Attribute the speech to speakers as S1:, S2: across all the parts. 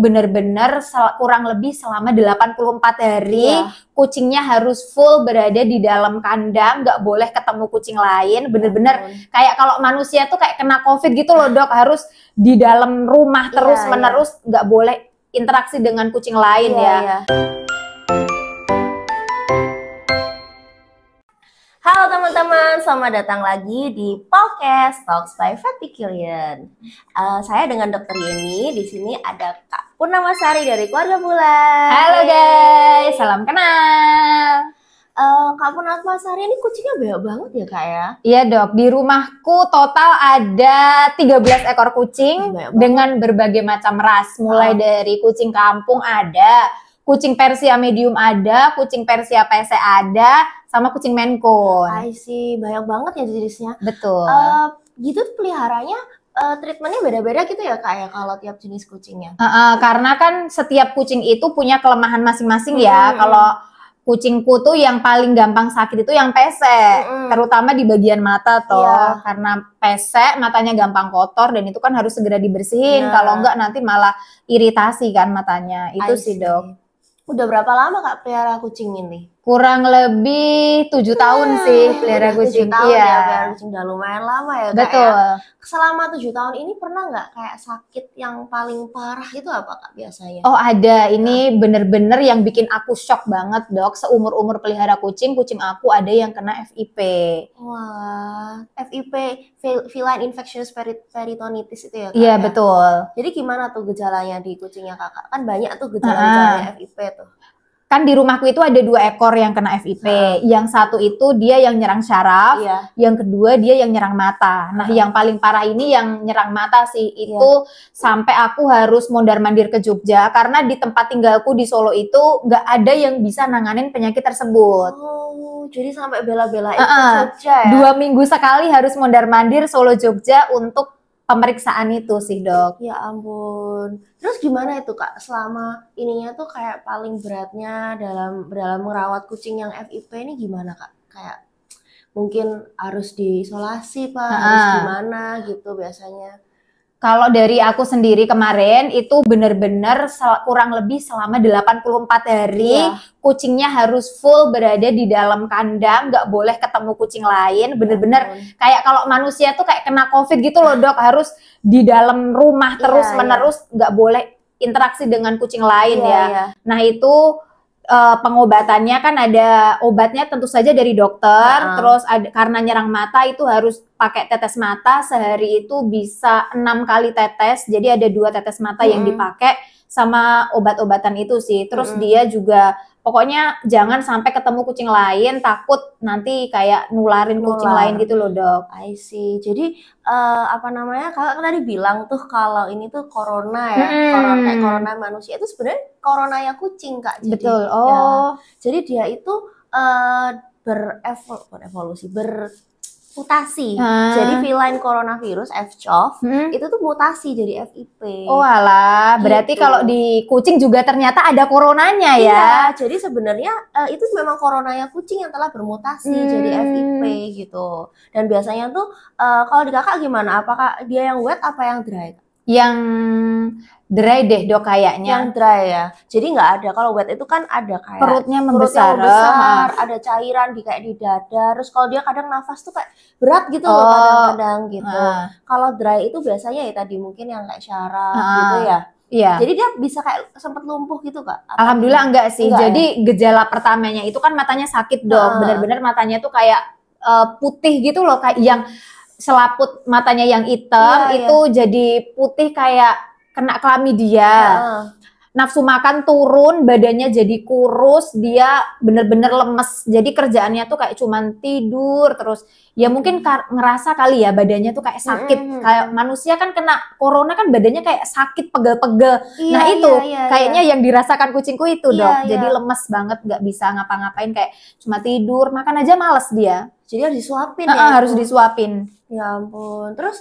S1: bener-bener kurang lebih selama 84 hari kucingnya harus full berada di dalam kandang, nggak boleh ketemu kucing lain. Bener-bener kayak kalau manusia tuh kayak kena COVID gitu loh dok, harus di dalam rumah terus menerus, nggak boleh interaksi dengan kucing lain
S2: Halo teman-teman, selamat datang lagi di podcast Talks by Vetikilian. Saya dengan Dokter Yeni. Di sini ada Kak Purnamasari dari Keluarga Bulan.
S1: Halo guys, salam kenal.
S2: Kak Purnamasari ini kucingnya banyak banget ya Kak ya?
S1: Iya dok, di rumahku total ada 13 ekor kucing dengan berbagai macam ras. Mulai dari kucing kampung ada, kucing Persia medium ada, kucing Persia PC ada, sama kucing Maine Coon.
S2: I see, banyak banget ya jenisnya.
S1: Betul.
S2: Gitu peliharanya treatmentnya beda-beda gitu ya Kak ya kalau tiap jenis kucingnya?
S1: Karena kan setiap kucing itu punya kelemahan masing-masing ya. Kalau kucingku tuh yang paling gampang sakit itu yang pesek, terutama di bagian mata toh. Karena pesek matanya gampang kotor dan itu kan harus segera dibersihin. Kalau enggak nanti malah iritasi kan matanya. Itu sih dok.
S2: Udah berapa lama Kak pelihara kucing ini?
S1: Kurang lebih 7 tahun sih pelihara kucing.
S2: 7 tahun ya pelihara kucing, udah lumayan lama ya Kak.
S1: Betul.
S2: Ya? Selama 7 tahun ini pernah nggak kayak sakit yang paling parah itu apa Kak biasanya?
S1: Oh ada, ini bener-bener yang bikin aku shock banget dok. Seumur-umur pelihara kucing aku ada yang kena FIP.
S2: Wah, FIP, Feline Infectious Peritonitis itu ya Kak?
S1: Iya betul.
S2: Jadi gimana tuh gejalanya di kucingnya Kakak? Kan banyak tuh gejala-gejalanya FIP tuh.
S1: Kan di rumahku itu ada 2 ekor yang kena FIP. Yang satu itu dia yang nyerang syaraf, yang kedua dia yang nyerang mata. Nah, yang paling parah ini yang nyerang mata sih. Itu sampai aku harus mondar-mandir ke Jogja karena di tempat tinggalku di Solo itu nggak ada yang bisa nanganin penyakit tersebut.
S2: Oh, jadi sampai bela-belain ke Jogja ya?
S1: 2 minggu sekali harus mondar-mandir Solo Jogja untuk pemeriksaan itu sih dok.
S2: Ya ampun. Terus gimana itu Kak selama ininya tuh kayak paling beratnya dalam merawat kucing yang FIP ini gimana Kak? Kayak mungkin harus diisolasi Pak, harus gimana gitu biasanya?
S1: Kalau dari aku sendiri kemarin itu bener-bener kurang lebih selama 84 hari kucingnya harus full berada di dalam kandang, nggak boleh ketemu kucing lain. Bener-bener kayak kalau manusia tuh kayak kena COVID gitu loh dok, harus di dalam rumah terus menerus, nggak boleh interaksi dengan kucing lain Nah itu pengobatannya kan ada obatnya tentu saja dari dokter, terus karena nyerang mata itu harus pakai tetes mata, sehari itu bisa 6 kali tetes, jadi ada 2 tetes mata yang dipakai sama obat-obatan itu sih. Terus dia juga pokoknya jangan sampai ketemu kucing lain, takut nanti kayak nularin kucing lain gitu loh dok.
S2: I see. Jadi apa namanya, Kakak tadi bilang tuh kalau ini tuh corona ya, corona manusia itu sebenarnya coronanya kucing Kak. Jadi,
S1: betul.
S2: Jadi dia itu bermutasi. Jadi feline coronavirus FCOV itu tuh mutasi jadi FIP.
S1: Oh alah, berarti kalau di kucing juga ternyata ada coronanya ya?
S2: Iya, jadi sebenarnya itu memang coronanya kucing yang telah bermutasi jadi FIP gitu. Dan biasanya tuh kalau di Kakak gimana? Apakah dia yang wet apa yang dry?
S1: Yang dry deh dok kayaknya.
S2: Yang dry ya. Jadi nggak ada. Kalau wet itu kan ada kayak
S1: perutnya membesar,
S2: ada cairan kayak di dada. Terus kalau dia kadang nafas tuh kayak berat gitu loh kadang-kadang gitu. Kalau dry itu biasanya ya tadi mungkin yang kayak syaraf gitu ya.
S1: Iya.
S2: Jadi dia bisa kayak sempat lumpuh gitu Kak?
S1: Alhamdulillah enggak sih. Jadi gejala pertamanya itu kan matanya sakit dok. Bener-bener matanya tuh kayak putih gitu loh, kayak yang selaput matanya yang hitam itu jadi putih kayak kena klamidia. Nafsu makan turun, badannya jadi kurus, dia bener-bener lemes. Jadi kerjaannya tuh kayak cuman tidur terus. Ya mungkin ngerasa kali ya badannya tuh kayak sakit. Kayak manusia kan kena corona kan badannya kayak sakit, pegel-pegel. Nah itu kayaknya yang dirasakan kucingku itu dok. Jadi lemes banget, nggak bisa ngapa-ngapain, kayak cuma tidur, makan aja males dia.
S2: Jadi harus disuapin ya?
S1: Harus disuapin.
S2: Ya ampun. Terus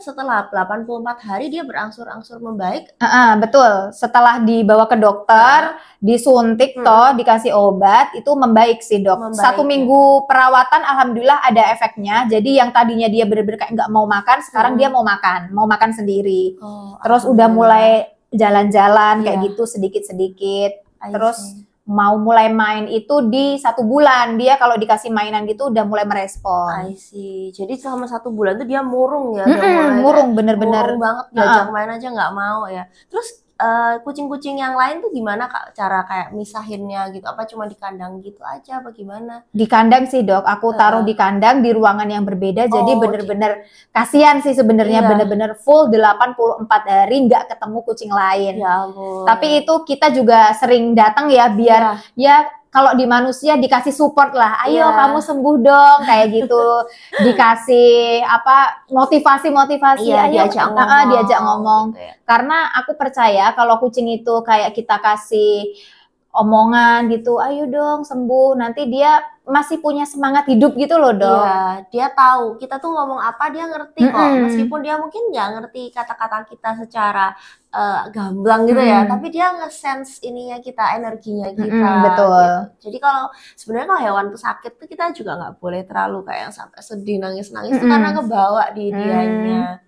S2: setelah 84 hari dia berangsur-angsur membaik?
S1: Betul. Setelah dibawa ke dokter, disuntik dikasih obat, itu membaik sih dok.
S2: Membaik,
S1: 1 minggu perawatan alhamdulillah ada efeknya. Jadi yang tadinya dia bener-bener kayak nggak mau makan, sekarang dia mau makan sendiri. Terus udah mulai jalan-jalan kayak gitu sedikit-sedikit. Terus mau mulai main itu di 1 bulan. Dia kalau dikasih mainan gitu udah mulai merespon.
S2: I see. Jadi selama 1 bulan tuh dia murung ya?
S1: Murung bener-bener.
S2: Murung banget, diajak main aja nggak mau ya. Terus kucing-kucing yang lain tuh gimana Kak cara kayak misahinnya gitu? Apa cuma di kandang gitu aja apa gimana?
S1: Di kandang sih dok, aku taruh di kandang di ruangan yang berbeda. Jadi bener-bener kasihan sih sebenarnya, bener-bener full 84 hari nggak ketemu kucing lain.
S2: Ya ampun.
S1: Tapi itu kita juga sering datang ya biar ya kalau di manusia dikasih support lah, ayo kamu sembuh dong kayak gitu, dikasih apa motivasi, ayo diajak ngomong. Gitu ya. Karena aku percaya kalau kucing itu kayak kita kasih omongan gitu, ayo dong sembuh, nanti dia masih punya semangat hidup gitu loh dok.
S2: Iya, dia tahu kita tuh ngomong apa dia ngerti kok, meskipun dia mungkin nggak ngerti kata-kata kita secara gamblang gitu ya, tapi dia nge-sense ininya kita, energinya kita.
S1: Betul.
S2: Gitu. Jadi kalau sebenarnya kalau hewan tuh sakit tuh kita juga nggak boleh terlalu kayak yang sampai sedih nangis-nangis tuh karena ngebawa di dianya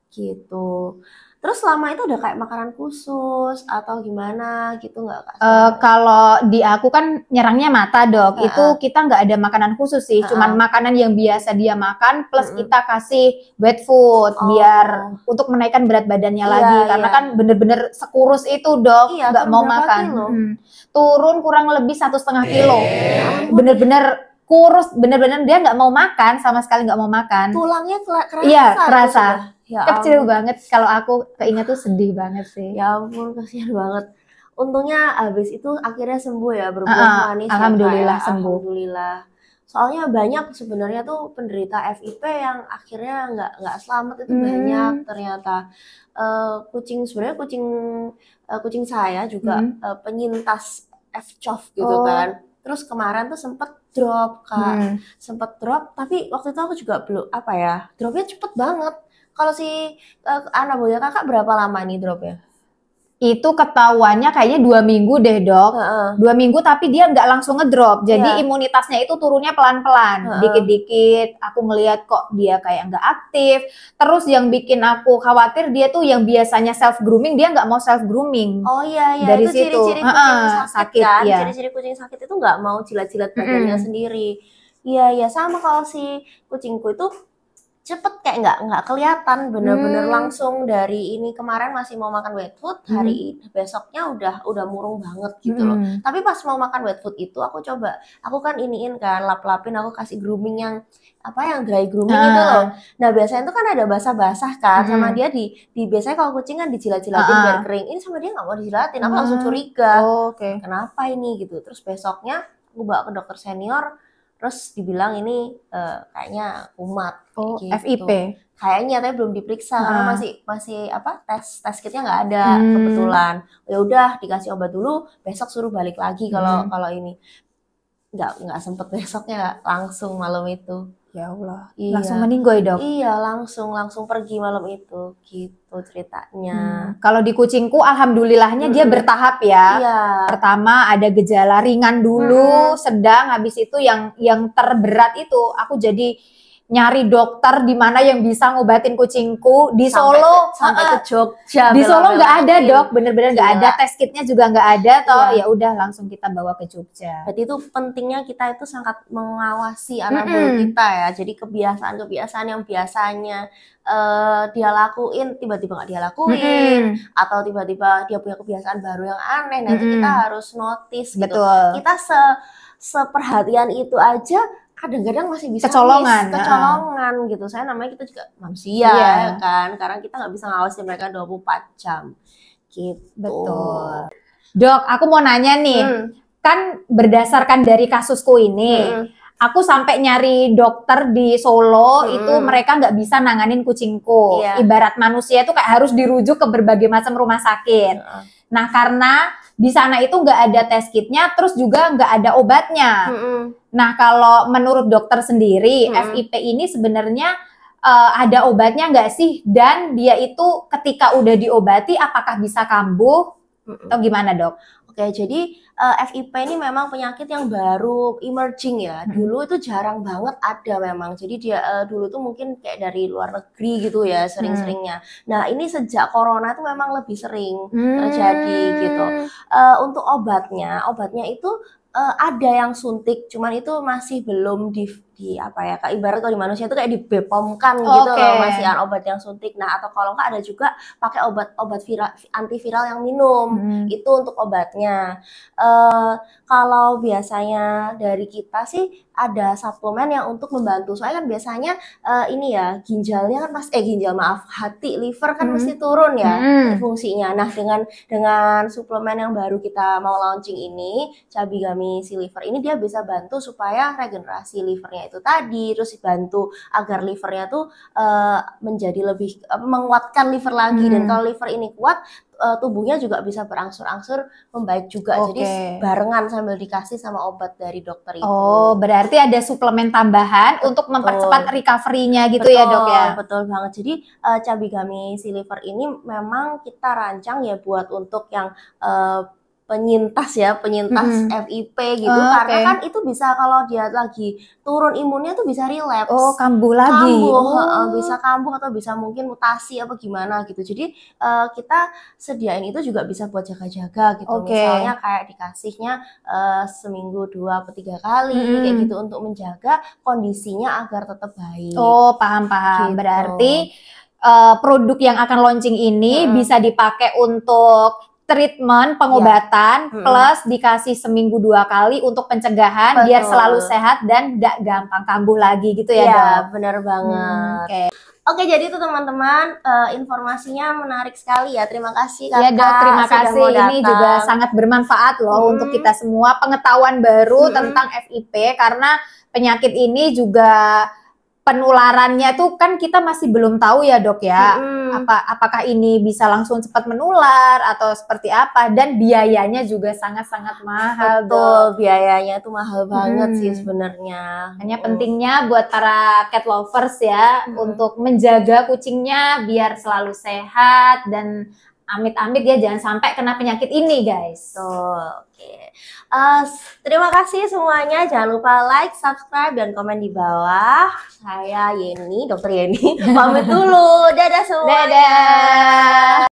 S2: gitu. Terus selama itu ada kayak makanan khusus atau gimana gitu nggak Kak?
S1: Kalau di aku kan nyerangnya mata dok, itu kita nggak ada makanan khusus sih, cuman makanan yang biasa dia makan plus kita kasih wet food biar untuk menaikkan berat badannya lagi, karena kan bener-bener sekurus itu dok, nggak mau makan. Turun kurang lebih 1,5 kilo, bener-bener kurus, bener-bener dia nggak mau makan, sama sekali nggak mau makan.
S2: Tulangnya kerasa?
S1: Iya, kerasa. Ya kecil banget, kalau aku keinget tuh sedih banget sih.
S2: Ya ampun, kasihan banget. Untungnya habis itu akhirnya sembuh ya, berbuah manis.
S1: Alhamdulillah
S2: ya,
S1: sembuh.
S2: Alhamdulillah. Soalnya banyak sebenarnya tuh penderita FIP yang akhirnya nggak selamat itu banyak ternyata. Sebenarnya kucing saya juga penyintas FCOV gitu kan. Terus kemarin tuh sempet drop Kak, sempet drop. Tapi waktu itu aku juga belum dropnya cepet banget. Kalau si Anaboya kakak berapa lama nih dropnya?
S1: Itu ketahuannya kayaknya 2 minggu deh dok. 2 minggu tapi dia nggak langsung ngedrop. Jadi imunitasnya itu turunnya pelan-pelan. Dikit-dikit aku ngelihat kok dia kayak nggak aktif. Terus yang bikin aku khawatir dia tuh yang biasanya self grooming, dia nggak mau self grooming.
S2: Oh iya
S1: dari
S2: itu
S1: situ
S2: ciri-ciri kucing sakit kan.
S1: Ya.
S2: Ciri-ciri kucing sakit itu nggak mau jilat-jilat badannya sendiri. Iya sama kalau si kucingku itu cepet kayak nggak kelihatan, bener-bener langsung dari ini kemarin masih mau makan wet food, hari besoknya udah murung banget gitu loh. Tapi pas mau makan wet food itu aku kan iniin kan, lap-lapin, aku kasih grooming yang dry grooming itu loh. Nah biasanya itu kan ada basah-basah kan, sama dia di biasanya kalau kucing kan dijilat-jilatin biar kering. Ini sama dia nggak mau dijilatin, aku langsung curiga. Kenapa ini gitu. Terus besoknya aku bawa ke dokter senior. Terus dibilang ini kayaknya kumat gitu.
S1: FIP.
S2: Kayaknya tapi belum diperiksa karena masih tes kitnya nggak ada kebetulan. Ya udah dikasih obat dulu, besok suruh balik lagi kalau ini. Nggak sempet besoknya langsung malam itu.
S1: Ya Allah, langsung meninggoy dok?
S2: Iya, langsung pergi malam itu, gitu ceritanya.
S1: Kalau di kucingku alhamdulillahnya dia bertahap ya. Pertama ada gejala ringan dulu, sedang, habis itu yang terberat itu aku jadi nyari dokter di mana yang bisa ngobatin kucingku di Solo
S2: sampai ke Jogja.
S1: Di Solo nggak ada dok, bener-bener nggak ada, tes kitnya juga nggak ada, ya udah langsung kita bawa ke Jogja.
S2: Berarti itu pentingnya kita itu sangat mengawasi anak buah kita ya. Jadi kebiasaan yang biasanya dia lakuin tiba-tiba nggak dia lakuin, atau tiba-tiba dia punya kebiasaan baru yang aneh, nanti kita harus notice gitu. Kita seperhatian itu aja kadang-kadang masih bisa kecolongan gitu. Saya namanya kita juga manusia ya kan, karena kita nggak bisa ngawasin mereka 24 jam gitu.
S1: Betul. Dok, aku mau nanya nih, kan berdasarkan dari kasusku ini, aku sampai nyari dokter di Solo itu mereka nggak bisa nanganin kucingku. Ibarat manusia itu kayak harus dirujuk ke berbagai macam rumah sakit. Nah, karena di sana itu nggak ada test kitnya, terus juga nggak ada obatnya. Nah, kalau menurut dokter sendiri, FIP ini sebenarnya ada obatnya nggak sih? Dan dia itu ketika udah diobati, apakah bisa kambuh? Atau gimana, Dok?
S2: Oke, jadi FIP ini memang penyakit yang baru emerging ya. Dulu itu jarang banget ada memang. Jadi dia dulu tuh mungkin kayak dari luar negeri gitu ya sering-seringnya. Nah, ini sejak corona itu memang lebih sering terjadi gitu. Untuk obatnya itu ada yang suntik, cuman itu masih belum di apa ya, Kak, ibarat kalau di manusia itu kayak dibepomkan gitu loh, masih obat yang suntik. Nah, atau kalau enggak ada juga pakai obat viral, antiviral yang minum. Itu untuk obatnya. Kalau biasanya dari kita sih ada suplemen yang untuk membantu. Soalnya kan biasanya ini ya, ginjalnya kan hati, liver kan mesti turun ya fungsinya. Nah, dengan suplemen yang baru kita mau launching ini, Cabigami Si Liver ini, dia bisa bantu supaya regenerasi livernya itu tadi, terus bantu agar livernya tuh menjadi lebih menguatkan liver lagi. Dan kalau liver ini kuat, tubuhnya juga bisa berangsur-angsur membaik juga. Jadi barengan sambil dikasih sama obat dari dokter itu.
S1: Oh, berarti ada suplemen tambahan untuk mempercepat recovery-nya gitu ya, Dok ya?
S2: Betul banget. Jadi Cabigami Si Liver ini memang kita rancang ya buat untuk yang penyintas FIP gitu, karena kan itu bisa kalau dia lagi turun imunnya tuh bisa relapse.
S1: Oh, kambuh lagi.
S2: Bisa kambuh atau bisa mungkin mutasi apa gimana gitu. Jadi kita sediain itu juga bisa buat jaga-jaga gitu. Misalnya kayak dikasihnya seminggu 2 atau 3 kali kayak gitu untuk menjaga kondisinya agar tetap baik.
S1: Oh, paham. Gitu. Berarti produk yang akan launching ini bisa dipakai untuk treatment, pengobatan, plus dikasih seminggu 2 kali untuk pencegahan. Biar selalu sehat dan gak gampang kambuh lagi gitu ya, Dok?
S2: Iya, benar banget. Oke, jadi itu teman-teman, informasinya menarik sekali ya. Terima kasih, Kakak.
S1: Ya, Dok, terima kasih. Ini juga sangat bermanfaat loh untuk kita semua. Pengetahuan baru tentang FIP, karena penyakit ini juga penularannya tuh kan kita masih belum tahu ya, Dok ya. Apakah ini bisa langsung cepat menular atau seperti apa, dan biayanya juga sangat-sangat mahal.
S2: Betul, biayanya tuh mahal banget sih sebenarnya.
S1: Hanya pentingnya buat para cat lovers ya untuk menjaga kucingnya biar selalu sehat dan amit-amit ya jangan sampai kena penyakit ini, guys.
S2: Oke. Terima kasih semuanya. Jangan lupa like, subscribe, dan komen di bawah. Saya Yeni, Dokter Yeni, pamit dulu. Dadah semua.
S1: Dadah.